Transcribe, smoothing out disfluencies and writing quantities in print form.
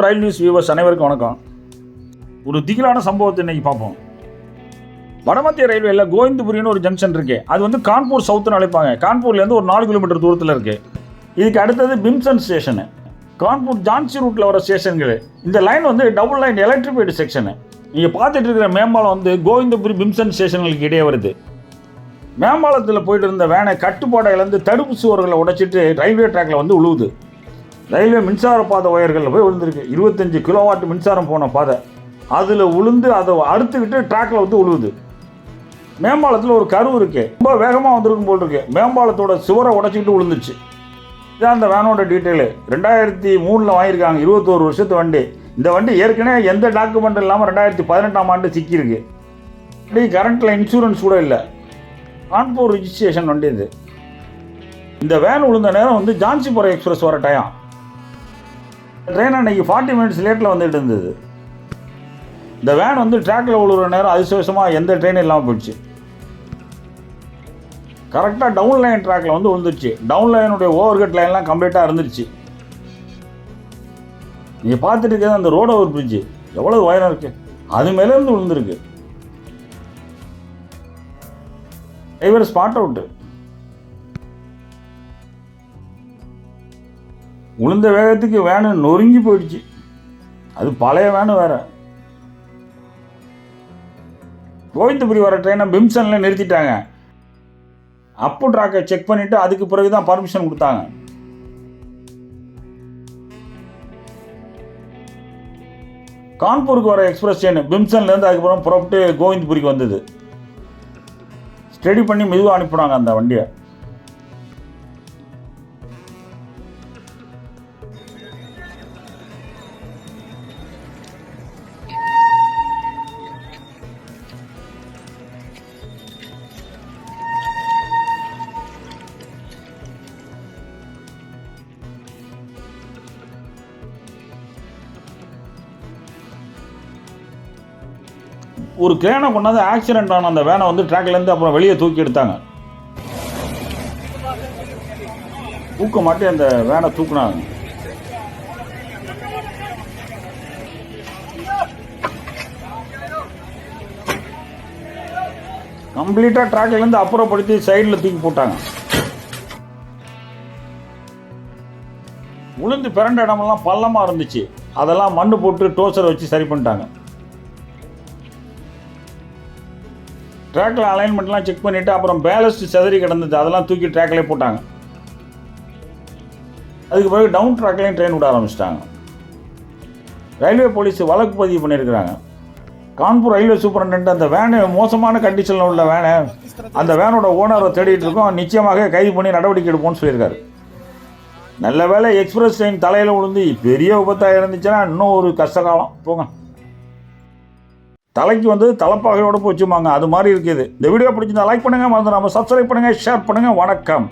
ரயில் news viewers அனைவருக்கும் வணக்கம். ஒரு திகிலான சம்பவத்தை இன்னைக்கு பார்ப்போம். வடமத்திய ரயில்வேல கோவிந்தபுரின்னு ஒரு ஜங்ஷன் இருக்கு. அது வந்து கான்பூர் சவுத்துன்னு அழைப்பாங்க. கான்பூர்லேருந்து ஒரு 4 கிலோமீட்டர் தூரத்தில் இருக்கு. இதுக்கு அடுத்தது பிம்சன் ஸ்டேஷனு. கான்பூர் ஜான்சி ரூட்டில் வர ஸ்டேஷன்கள். இந்த லைன் வந்து டபுள் லைன் எலக்ட்ரிஃபைடு செக்ஷனு. நீங்கள் பார்த்துட்டு இருக்கிற மேம்பாலம் வந்து கோவிந்தபுரி பிம்சன் ஸ்டேஷன்களுக்கு இடையே வருது. மேம்பாலத்தில் போயிட்டு இருந்த வேனை கட்டுப்பாடை இழந்து தடுப்பு சுவர்களை உடைச்சிட்டு ரயில்வே ட்ராக்கில் வந்து உழுவுது. ரயில்வே மின்சார பாதை ஒயர்களில் போய் விழுந்திருக்கு. 25 கிலோவாட் மின்சாரம் போன பாதை அதில் உளுந்து அதை அறுத்துக்கிட்டு ட்ராக்கில் வந்து உழுவுது. மேம்பாலத்தில் ஒரு கருவு இருக்குது. ரொம்ப வேகமாக வந்திருக்கும் போல் இருக்கு. மேம்பாலத்தோட சுவரை உடைச்சிக்கிட்டு விழுந்துச்சு. இதான் அந்த வேனோட டீட்டெயிலு. 2003 வாங்கியிருக்காங்க. 21 வருஷத்து வண்டி. இந்த வண்டி ஏற்கனவே எந்த டாக்குமெண்ட் இல்லாமல் 2018ஆம் ஆண்டு சிக்கியிருக்கு. வண்டி கரண்ட்டில் இன்சூரன்ஸ் கூட இல்லை. கான்பூர் ரிஜிஸ்ட்ரேஷன் வண்டி இது. இந்த வேன் விழுந்த நேரம் வந்து ஜான்சிபுரம் எக்ஸ்பிரஸ் வர டைம். ட்ரெயின் அன்றைக்கி 40 மினிட்ஸ் லேட்டில் வந்துட்டு இருந்தது. இந்த வேன் வந்து ட்ராக்கில் விழுகிற நேரம் அதிசயமாக எந்த ட்ரெயினும் இல்லாமல் போயிடுச்சு. கரெக்டாக டவுன் லைன் ட்ராக்கில் வந்து விழுந்துருச்சு. டவுன் லைனுடைய ஓவர்கட் லைன்லாம் கம்ப்ளீட்டாக இருந்துருச்சு. நீங்கள் பார்த்துட்டு இருக்கிறது அந்த ரோடு ஓவர் பிரிட்ஜு எவ்வளோ உயரம் இருக்குது, அது மேலேருந்து விழுந்துருக்கு. Driver spot out. உளுந்த வேகத்துக்கு வேனு நொறுங்கி போயிடுச்சு. அது பழைய வேனு வேற. கோவிந்தபுரி வர ட்ரெயினை பிம்சனில் நிறுத்திட்டாங்க. அப்பு ட்ராக்கை செக் பண்ணிவிட்டு அதுக்கு பிறகு தான் பர்மிஷன் கொடுத்தாங்க. கான்பூருக்கு வர எக்ஸ்பிரஸ் ட்ரெயின் பிம்சன்லேருந்து அதுக்கப்புறம் புறப்பட்டு கோவிந்தபுரிக்கு வந்தது. ஸ்டடி பண்ணி மெதுவாக அனுப்பினாங்க அந்த வண்டியை. ஒரு கிரேனை கொண்டாந்து ஆக்சிடென்ட் ஆன அந்த வேனை வந்து ட்ராக்லேருந்து அப்புறம் வெளியே தூக்கி எடுத்தாங்க. தூக்க மாட்டி அந்த வேனை தூக்குனாங்க. கம்ப்ளீட்டாக ட்ராக்லேருந்து அப்புறப்படுத்தி சைடில் தூக்கி போட்டாங்க. உளுந்து பிறண்ட இடமெல்லாம் பள்ளமாக இருந்துச்சு. அதெல்லாம் மண்ணு போட்டு டோசர் வச்சு சரி பண்ணிட்டாங்க. ட்ராக்கில் அலைன்மெண்ட்லாம் செக் பண்ணிவிட்டு அப்புறம் பேலஸ்ட் செதறி கிடந்தது. அதெல்லாம் தூக்கி ட்ராக்லேயே போட்டாங்க. அதுக்கு பிறகு டவுன் ட்ராக்லேயும் ட்ரெயின் விட ஆரம்பிச்சிட்டாங்க. ரயில்வே போலீஸ் வழக்கு பதிவு பண்ணியிருக்கிறாங்க. கான்பூர் ரயில்வே சூப்பரண்டென்ட் அந்த வேனு மோசமான கண்டிஷனில் உள்ள வேனை அந்த வேனோட ஓனரை தேடிட்டு இருக்கோம், நிச்சயமாக கைது பண்ணி நடவடிக்கை எடுப்போம்னு சொல்லியிருக்காரு. நல்ல வேளை எக்ஸ்பிரஸ் ட்ரெயின் தலையில் விழுந்து பெரிய விபத்தாக இருந்துச்சுன்னா இன்னும் ஒரு கஷ்டகாலம் போங்க. தலைக்கு வந்து தலைப்பாகையோடு போச்சுமாங்க. அது மாதிரி இருக்குது. இந்த வீடியோ பிடிச்சிருந்தா லைக் பண்ணுங்கள், மறந்து நம்ம சப்ஸ்கிரைப் பண்ணுங்கள், ஷேர் பண்ணுங்கள். வணக்கம்.